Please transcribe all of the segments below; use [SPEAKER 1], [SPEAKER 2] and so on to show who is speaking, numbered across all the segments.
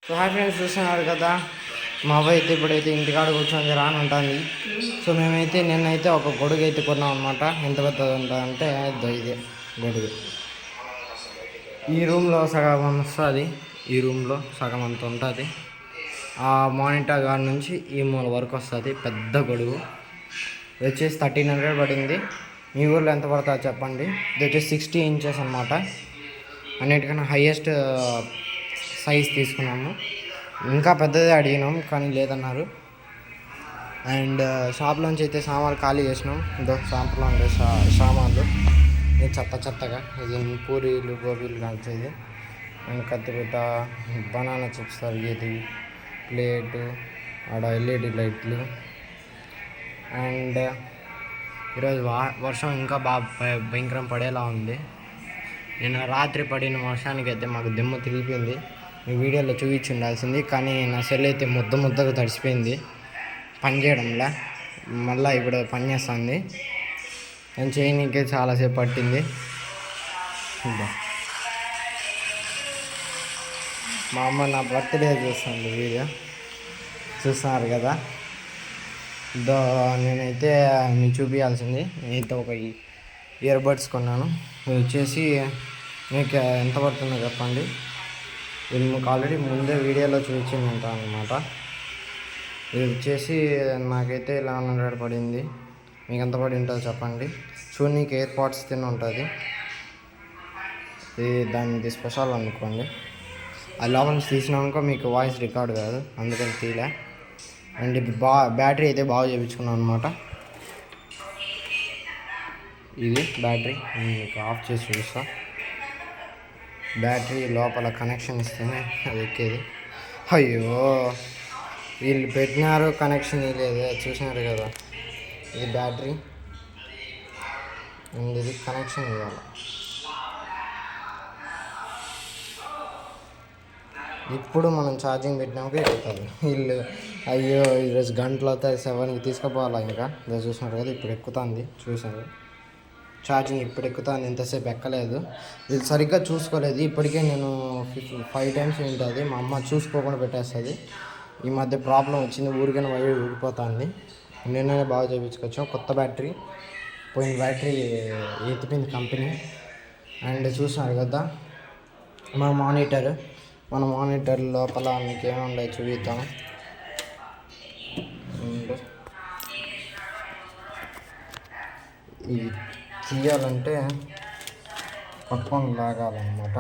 [SPEAKER 1] So hi friends, చూస్తున్నారు కదా మా అవ్వ అయితే ఇప్పుడైతే ఇంటికాడ కూర్చొని రాని ఉంటుంది. సో మేమైతే నిన్నైతే ఒక గొడుగు అయితే కొన్నాం అనమాట. ఎంత పెద్దది ఉంటుందంటే ఇదే గొడుగు. ఈ రూమ్లో సగం వస్తుంది, ఈ రూమ్లో సగం అంత ఉంటుంది. ఆ మానిటర్ గార్డ్ నుంచి ఈ మూల వరకు వస్తుంది పెద్ద గొడుగు. ఇది వచ్చేసి 1300 పడింది. మీ ఊర్లో ఎంత పడుతుందో చెప్పండి. ఇది వచ్చేసి 60 ఇంచెస్ అనమాట. అన్నిటికన్నా హైయెస్ట్ సైజ్ తీసుకున్నాము. ఇంకా పెద్దదే అడిగినాం కానీ లేదన్నారు. అండ్ షాప్లోంచి అయితే సామాన్లు ఖాళీ చేసినాం. ఇదో షాప్లో ఉండే సామాన్లు ఇది చెత్తగా. ఇది పూరీలు గోబీలు కలిసేది. అండ్ కత్తిపీట, బనానా చిప్స్ తరిగేది, ప్లేటు, ఆడ ఎల్ఈడి లైట్లు. అండ్ ఈరోజు వర్షం ఇంకా బాగా భయంకరం పడేలా ఉంది. నిన్న రాత్రి పడిన వర్షానికి అయితే మాకు దిమ్మ తిరిగిపోయింది. మీ వీడియోలో చూపించి ఉండాల్సింది, కానీ నా సెల్ అయితే ముద్దగా తడిసిపోయింది, పని చేయడంలా. మళ్ళీ ఇప్పుడు పని చేస్తుంది. నేను చేయనీకే చాలాసేపు పట్టింది. మా అమ్మ నా బర్త్డే చూస్తుంది, వీడియో చూస్తున్నారు కదా. నేనైతే మీకు చూపించాల్సింది. నేనైతే ఒక ఇయర్ బడ్స్ కొన్నాను. ఇది వచ్చేసి మీకు ఎంత పడుతుందో చెప్పండి. ఇది మీకు ఆల్రెడీ ముందే వీడియోలో చూపించింది ఉంటాను అనమాట. ఇది వచ్చేసి నాకైతే 1100 పడింది. మీకు ఎంత పడి ఉంటుందో చెప్పండి. సోనీకి ఎయిర్ పాడ్స్ ఉంటుంది. ఇది దానికి స్పెషల్ అనుకోండి. అది లోపల నుంచి తీసినాక మీకు వాయిస్ రికార్డ్ కాదు, అందుకని తీలే. అండ్ ఇప్పుడు బ్యాటరీ అయితే బాగా చేయించుకున్నాను అనమాట. ఇది బ్యాటరీ మీకు ఆఫ్ చేసి చూపిస్తా. బ్యాటరీ లోపల కనెక్షన్ ఇస్తేనే అది ఎక్కేది. అయ్యో, వీళ్ళు పెట్టినారు, కనెక్షన్ లేదు, చూసినారు కదా. ఇది బ్యాటరీ అండ్ ఇది కనెక్షన్ ఇవ్వాలి. ఇప్పుడు మనం ఛార్జింగ్ పెట్టినాక ఎక్కుతుంది. వీళ్ళు అయ్యో ఈరోజు గంటలు అవుతుంది, 7కి తీసుకుపోవాలి. ఇంకా ఇలా చూసినారు కదా, ఇప్పుడు ఎక్కుతుంది. చూసారు ఛార్జింగ్ ఇప్పుడు ఎక్కుతుంది, ఎంతసేపు ఎక్కలేదు. ఇది సరిగ్గా చూసుకోలేదు. ఇప్పటికే నేను 5 టైమ్స్ ఉంటుంది. మా అమ్మ చూసుకోకుండా పెట్టేస్తుంది. ఈ మధ్య ప్రాబ్లం వచ్చింది, ఊరికైనా వైర్ ఊడిపోతుంది. నిన్ననే బాగా చేయించుకొచ్చాం. కొత్త బ్యాటరీ, పోయిన బ్యాటరీ ఎత్తిపోయింది కంపెనీ. అండ్ చూసినారు కదా మన మానిటర్ లోపల మీకు ఏముండవు చూపిద్దాం. ఇది తీయాలంటే పట్టుకొని లాగాలన్నమాట.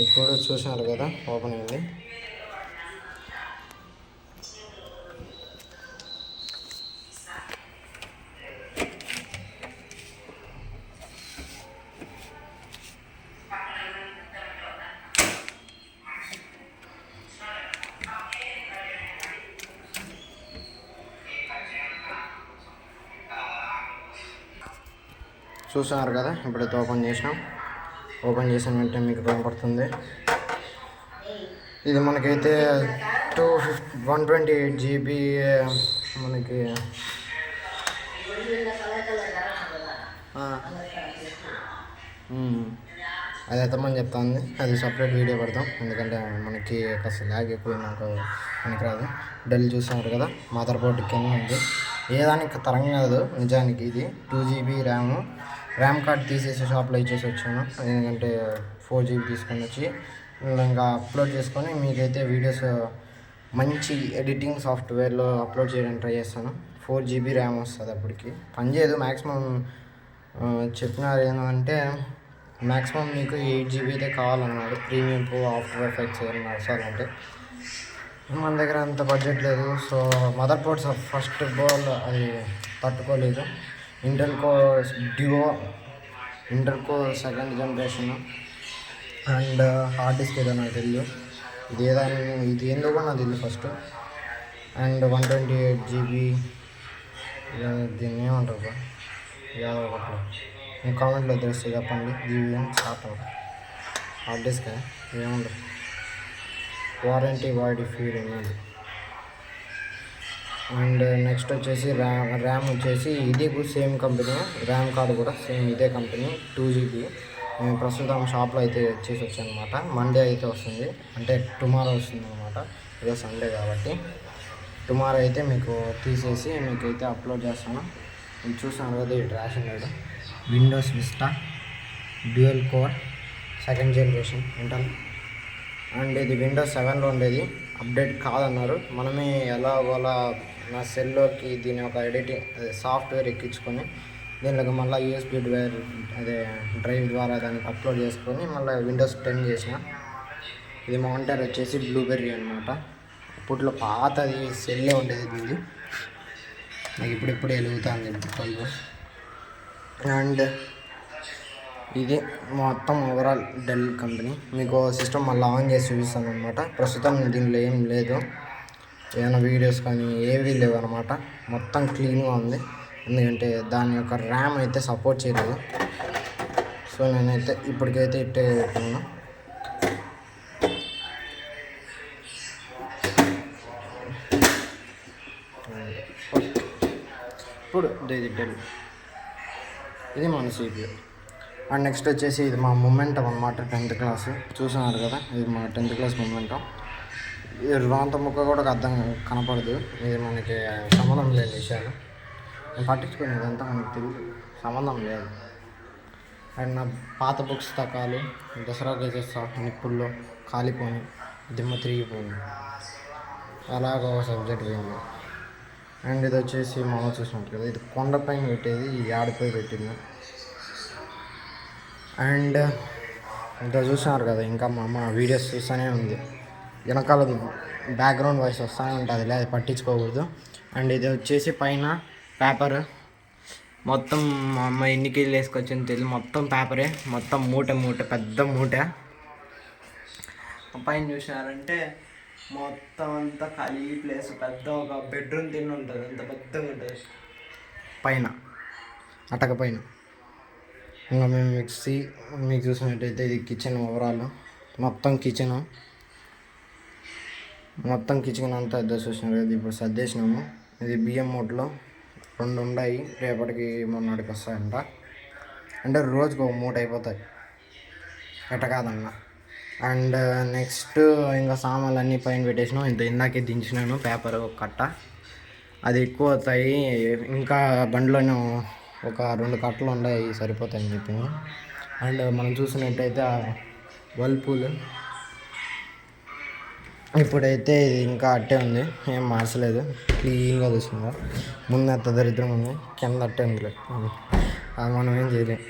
[SPEAKER 1] ఇప్పుడు చూసినారు కదా, ఓపెన్ అయింది. చూస్తున్నారు కదా, ఇప్పుడైతే ఓపెన్ చేసినాం. ఓపెన్ చేసిన వెంటనే మీకు కనపడుతుంది. ఇది మనకైతే 128 GB మనకి అది ఎత్తమని చెప్తాను. అది సపరేట్ వీడియో పెడతాం, ఎందుకంటే మనకి అసలు ల్యాగ్ ఎక్కువ నాకు పనికిరాదు. డెల్ చూస్తున్నారు కదా, మదర్ బోర్డు కింద ఉంది. ఏదానికి తరం కాదు నిజానికి. ఇది 2 GB ర్యామ్ కార్డ్ తీసేసి షాప్లో ఇచ్చేసి వచ్చాను. ఎందుకంటే 4 GB తీసుకొని వచ్చి ఇంకా అప్లోడ్ చేసుకొని మీకైతే వీడియోస్ మంచి ఎడిటింగ్ సాఫ్ట్వేర్లో అప్లోడ్ చేయడానికి ట్రై చేస్తాను. 4 GB ర్యామ్ వస్తుంది. అప్పటికి పనిచేయదు. మ్యాక్సిమం చెప్పినారు ఏంటంటే మ్యాక్సిమం మీకు 8 GB అయితే కావాలన్నాడు. ప్రీమియం ప్రో, ఆఫ్టర్ ఎఫెక్ట్స్ ఏమైనా నడచాలంటే మన దగ్గర అంత బడ్జెట్ లేదు. సో మదర్ బోర్డ్స్ ఫస్ట్ బోల్ అది తట్టుకోలేదు. Intel Core Duo, Intel Core 2nd generation. And hard disk ఏదో నాకు తెలియదు, ఇది ఏందో కూడా నాకు తెలియదు ఫస్ట్. అండ్ 128 GB, దీన్ని ఏమంటారు యాదో ఒకటి, మీ కామెంట్లో తెలిస్తే చెప్పండి. జీబీ స్టార్ట్ హార్డ్ డిస్క్ ఏముండదు. వారంటీ వాడి ఫీడ్ ఉన్నది. అండ్ నెక్స్ట్ వచ్చేసి ర్యామ్ వచ్చేసి ఇది సేమ్ కంపెనీ, ర్యామ్ కార్డు కూడా సేమ్ ఇదే కంపెనీ 2GB. మేము ప్రస్తుతం షాప్లో అయితే వచ్చేసి వచ్చానమాట. మండే అయితే వస్తుంది, అంటే టుమారో వస్తుంది అనమాట. ఇదే సండే కాబట్టి టుమారో అయితే మీకు తీసేసి మీకు అయితే అప్లోడ్ చేస్తాను. నేను చూసాను కదా ఈ ration card Windows vista dual core 2nd generation Intel. And ఇది విండోస్ 7లో ఉండేది, అప్డేట్ కాదన్నారు. మనమే ఎలాగోలా నా సెల్లోకి దీని ఒక ఎడిటింగ్ సాఫ్ట్వేర్ ఎక్కించుకొని దీనిలోకి మళ్ళీ యూఎస్బీ డ్రైవ్ ద్వారా దానికి అప్లోడ్ చేసుకొని మళ్ళీ విండోస్ 10 చేసిన. ఇది మానిటర్ వచ్చేసి బ్లూబెర్రీ అనమాట. అప్పట్లో పాతది సెల్లే ఉండేది ఇది, నాకు ఇప్పుడిప్పుడే వెలుగుతుంది బల్బు. అండ్ ఇది మొత్తం ఓవరాల్ డెల్ కంపెనీ. మీకు సిస్టమ్ మళ్ళీ ఆన్ చేసి చూపిస్తాను అనమాట. ప్రస్తుతం దీనిలో ఏం లేదు, ఏమైనా వీడియోస్ కానీ ఏవీ లేవు అనమాట. మొత్తం క్లీన్గా ఉంది, ఎందుకంటే దాని యొక్క ర్యామ్ అయితే సపోర్ట్ చేయలేదు. సో నేనైతే ఇప్పటికైతే ఇట్టే పెట్టుకున్నాను. ఇప్పుడు ఇది డెల్, ఇది మన CPU. అండ్ నెక్స్ట్ వచ్చేసి ఇది మా మొమెంటం అనమాట, 10th క్లాస్. చూస్తున్నారు కదా, ఇది మా 10th క్లాస్ మొమెంటం. ఇది రాంత ముక్క కూడా అర్థం కనపడదు, ఇది మనకి సంబంధం లేని విషయాలు. నేను పట్టించుకుని ఇదంతా మనకి తెలియదు, సంబంధం లేదు. అండ్ నా పాత బుక్స్ తకాలు దసరాకి వేసేస్తా, నిప్పుల్లో కాలిపోయి దిమ్మ తిరిగిపోయింది, అలాగ ఒక సబ్జెక్ట్ పోయింది. అండ్ ఇది వచ్చేసి మా అమ్మ చూసినట్టు కదా, ఇది కొండపైన పెట్టేది, ఈ ఆడిపోయి పెట్టింది. అండ్ ఇంకా చూస్తున్నారు కదా, ఇంకా మా అమ్మ వీడియోస్ చూస్తూనే ఉంది. వెనకాల బ్యాక్గ్రౌండ్ వాయిస్ వస్తూనే ఉంటుంది, లేదు పట్టించుకోకూడదు. అండ్ ఇది వచ్చేసి పైన పేపర్, మొత్తం మా అమ్మ ఎన్ని కేజీలు వేసుకొచ్చింది తెలియదు, మొత్తం పేపరే, మొత్తం మూట పెద్ద మూట. పైన చూసినారంటే మొత్తం అంతా ఖాళీ ప్లేస్, పెద్ద ఒక బెడ్రూమ్ తిని ఉంటుంది, అంత పెద్దగా ఉంటుంది పైన, అటక పైన. ఇంకా మేము మిక్సీ మీకు చూసినట్టయితే ఇది కిచెన్ ఓవరాల్, మొత్తం కిచెన్ అంతా పెద్ద చూసినారు కదా. ఇప్పుడు సర్దేసినాము. ఇది బియ్యం మూటలో 2 ఉన్నాయి, రేపటికి మొన్నటికి వస్తాయంట. అంటే రోజుకు ఒక మూట అయిపోతాయి, ఎట్ట కాదన్నా. అండ్ నెక్స్ట్ ఇంకా సామాన్లు అన్నీ పైన పెట్టేసినాం. ఇందాకే దించినాను పేపర్ ఒక కట్ట, అది ఎక్కువ అవుతాయి. ఇంకా బండిలోనే ఒక 2 కట్టలు ఉన్నాయి, సరిపోతాయని చెప్పింది. అండ్ మనం చూసినట్టయితే వర్ల్పూల్ ఇప్పుడైతే ఇది ఇంకా అట్టే ఉంది, ఏం మార్చలేదు, క్లీన్గా చూస్తున్నారు. ముందు అంత దరిద్రం ఉంది, కింద అట్టే ఉంది, అది మనం ఏం చేయలేం.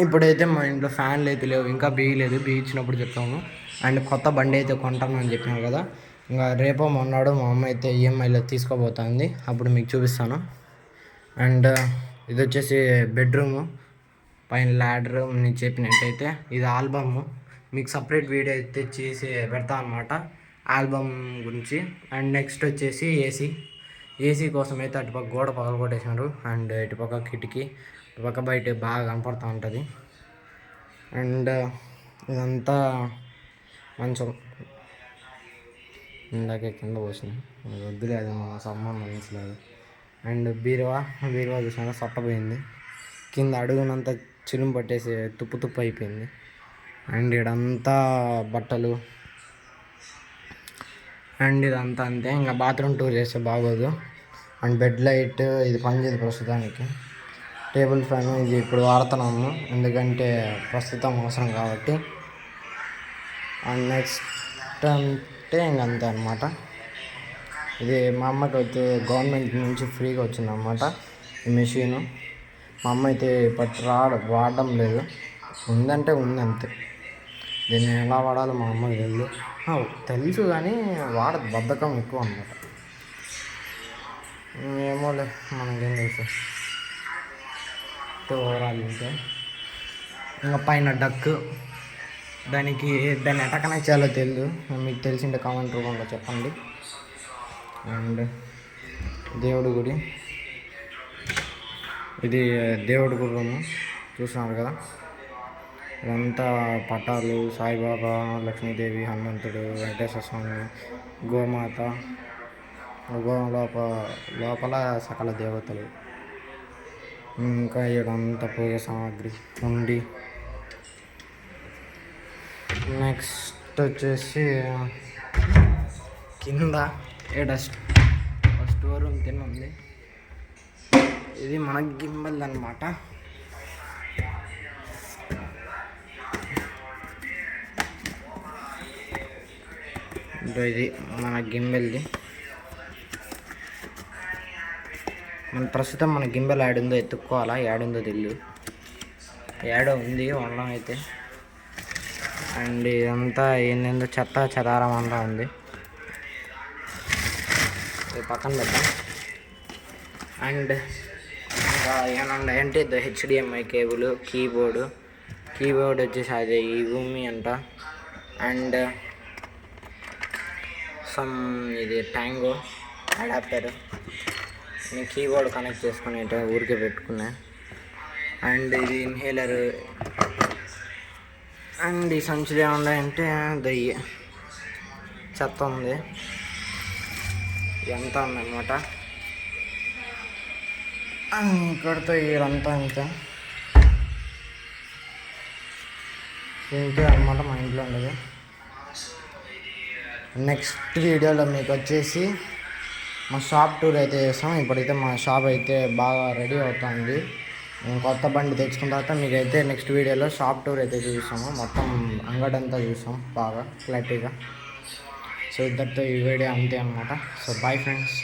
[SPEAKER 1] ఇప్పుడైతే మా ఇంట్లో ఫ్యాన్లు అయితే లేవు, ఇంకా బియ్యలేదు, బియ్యించినప్పుడు చెప్తాము. అండ్ కొత్త బండి అయితే కొంటాను అని చెప్పినాను కదా, ఇంకా రేపో మొన్నాడు మా అమ్మ అయితే ఈఎంఐలో తీసుకోబోతుంది, అప్పుడు మీకు చూపిస్తాను. అండ్ ఇది వచ్చేసి బెడ్రూము, పైన ల్యాడర్ నేను చెప్పినట్టయితే. ఇది ఆల్బమ్, మీకు సపరేట్ వీడియో అయితే చేసి పెడతా అనమాట ఆల్బమ్ గురించి. అండ్ నెక్స్ట్ వచ్చేసి ఏసీ కోసం అయితే అటుపక్క గోడ పగలగొట్టేసినారు. అండ్ ఇటుపక్క కిటికీ, ఇటుపక్క బయట బాగా కనపడుతూ ఉంటుంది. అండ్ ఇదంతా మంచం, ఇందాకే కింద పోసింది, వద్దులేదు, మన సంబంధం లేదు. అండ్ బీరువా చూసినా సట్టపోయింది, కింద అడుగునంతా చిలుము పట్టేసి తుప్పు అయిపోయింది. అండ్ ఇడంతా బట్టలు, అండ్ ఇదంతా అంతే. ఇంకా బాత్రూమ్ టూర్ చేస్తే బాగోదు. అండ్ బెడ్ లైట్ ఇది పనిచేయదు ప్రస్తుతానికి. టేబుల్ ఫ్యాన్ ఇది ఇప్పుడు వాడుతున్నాము, ఎందుకంటే ప్రస్తుతం అవసరం కాబట్టి. అండ్ నెక్స్ట్ అంటే ఇంకంతే అనమాట. ఇది మా అమ్మకి అయితే గవర్నమెంట్ నుంచి ఫ్రీగా వచ్చిందన్నమాట ఈ మెషిను. మా అమ్మ అయితే ఇప్పటి వాడడం లేదు, ఉందంటే ఉంది అంతే. దీన్ని ఎలా వాడాలో మా అమ్మకి తెలుసు కానీ వాడదు, బద్ధకం ఎక్కువ అన్నమాట. ఏమోలే, మనకేం తెలుసు. ఓవరాల్ ఇంకా పైన డక్, దాన్ని ఎట్లా కనెక్ట్ చేయాలో తెలియదు, మీకు తెలిసింటే కామెంట్ రూపంలో చెప్పండి. అండ్ దేవుడి గుడి, ఇది దేవుడి గుడి రూము చూస్తున్నారు కదా. ఇదంతా పటాలు, సాయిబాబా, లక్ష్మీదేవి, హనుమంతుడు, వెంకటేశ్వర స్వామి, గోమాత, లోపల సకల దేవతలు, ఇంకా ఇదంతా పూజ సామాగ్రి ఉండి. నెక్స్ట్ వచ్చేసి కింద ఇక్కడ స్టోర్ రూమ్ కింద ఉంది. ఇది మన గింబల్ అనమాట. ఇది మన గింబెల్ది. ప్రస్తుతం మన గింబెల్ యాడుందో ఎత్తుక్కోవాలా, యాడుందో తెలియదు. యాడో ఉంది వండడం అయితే. అండ్ ఇదంతా ఏందో చెత్త చెదారం అంతా ఉంది, ఇది పక్కన పెడతాం. అండ్ ఇంకా ఏమన్నా అంటే HDMI కేబుల్, కీబోర్డ్ వచ్చేసి అదే ఈ భూమి అంట. అండ్ ఇది ట్యాంగో అడాప్టర్, నేను కీబోర్డ్ కనెక్ట్ చేసుకుని ఊరికే పెట్టుకున్నా. అండ్ ఇది ఇన్హేలర్. అండ్ ఈ సంచులు ఏమున్నాయంటే దయ్యి చెత్త ఉంది, ఇదంతా ఉందన్నమాట. ఇక్కడితో ఇదంతా ఇంతే అనమాట మా ఇంట్లో ఉండదు. నెక్స్ట్ వీడియోలో మీకు వచ్చేసి మా షాప్ టూర్ అయితే చేస్తాం. ఇప్పుడైతే మా షాప్ అయితే బాగా రెడీ అవుతుంది. మేము కొత్త బండి తెచ్చుకున్న తర్వాత మీకైతే నెక్స్ట్ వీడియోలో షాప్ టూర్ అయితే చూపిస్తాము. మొత్తం అంగడంతా చూస్తాం బాగా క్లారిటీగా. సో ఇద్దరితో ఈ వీడియో అంతే అనమాట. So bye friends.